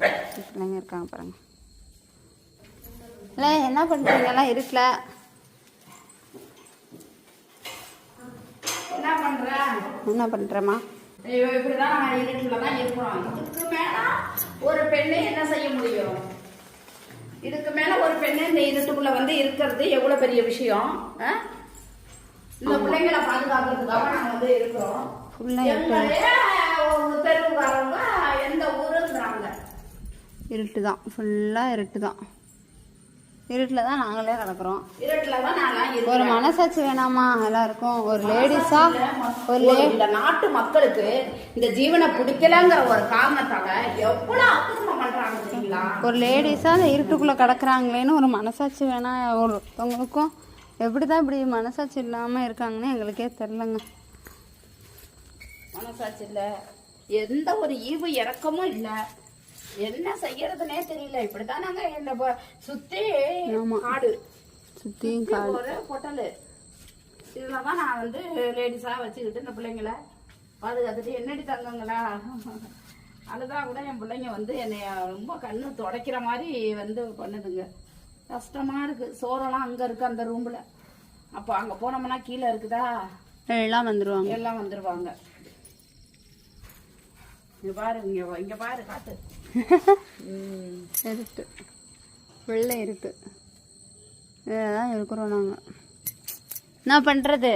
பிள்ளைங்க இருக்காங்க பாருங்க. இல்லை என்ன பண்ணுறீங்கலாம் இருக்கல? என்ன பண்ணுறேம்மா? இப்படிதான் இருட்டுல தான் இருக்கிறோம். இதுக்கு மேல ஒரு பெண்ணு என்ன செய்ய முடியும்? இதுக்கு மேல ஒரு பெண்ணு இந்த இருட்டுக்குள்ள வந்து இருக்கிறது எவ்வளவு பெரிய விஷயம். இந்த பிள்ளைங்களை பாதுகாக்கிறதுக்காக நாங்க வந்து இருக்கிறோம். தெருவுக்காரங்க எந்த ஊருங்கிறாங்க. இருட்டு தான், ஃபுல்லாக இருட்டு தான். இருட்டில் தான் நாங்களே கிடக்குறோம். இருட்டில் தான் நாங்கள். ஒரு மனசாட்சி வேணாமா எல்லாருக்கும்? ஒரு லேடிஸா, இந்த நாட்டு மக்களுக்கு இந்த ஜீவனை பிடிக்கலங்கிற ஒரு காரணத்தால எவ்வளவு அக்கிரமம் பண்றாங்க தெரியுங்களா? ஒரு லேடிஸா அந்த இருட்டுக்குள்ள கிடக்குறாங்களேன்னு ஒரு மனசாட்சி வேணா ஒருத்தவங்களுக்கும்? எப்படிதான் இப்படி மனசாட்சி இல்லாம இருக்காங்கன்னு எங்களுக்கே தெரிலங்க. மனசாட்சி இல்ல, எந்த ஒரு ஈவு இறக்கமும் இல்ல, என்ன செய்யறதுனே தெரியல. இப்படிதான் நாங்க இந்த சுத்தி காடு, சுத்தி ஒரு பொட்டலு, இதுலதான் நான் வந்து லேடிஸா வச்சுக்கிட்டு இந்த பிள்ளைங்கள பாதுகாத்துட்டு என்னடி தங்கங்களா அதுதான் கூட என் பிள்ளைங்க வந்து என்னைய ரொம்ப கண்ணு துடைக்கிற மாதிரி வந்து பண்ணுதுங்க. கஷ்டமா இருக்கு. சோறெல்லாம் அங்க இருக்கு அந்த ரூம்ல. அப்போ அங்க போனோம்னா கீழே இருக்குதா, எல்லாம் வந்துருவாங்க. எல்லாம் வந்துருவாங்க. இங்க பாரு, இங்க பாரு காத்து. இருட்டு, வெள்ளை இருட்டு. இதான் இருக்கிறோம் நாங்க. என்ன பண்றது?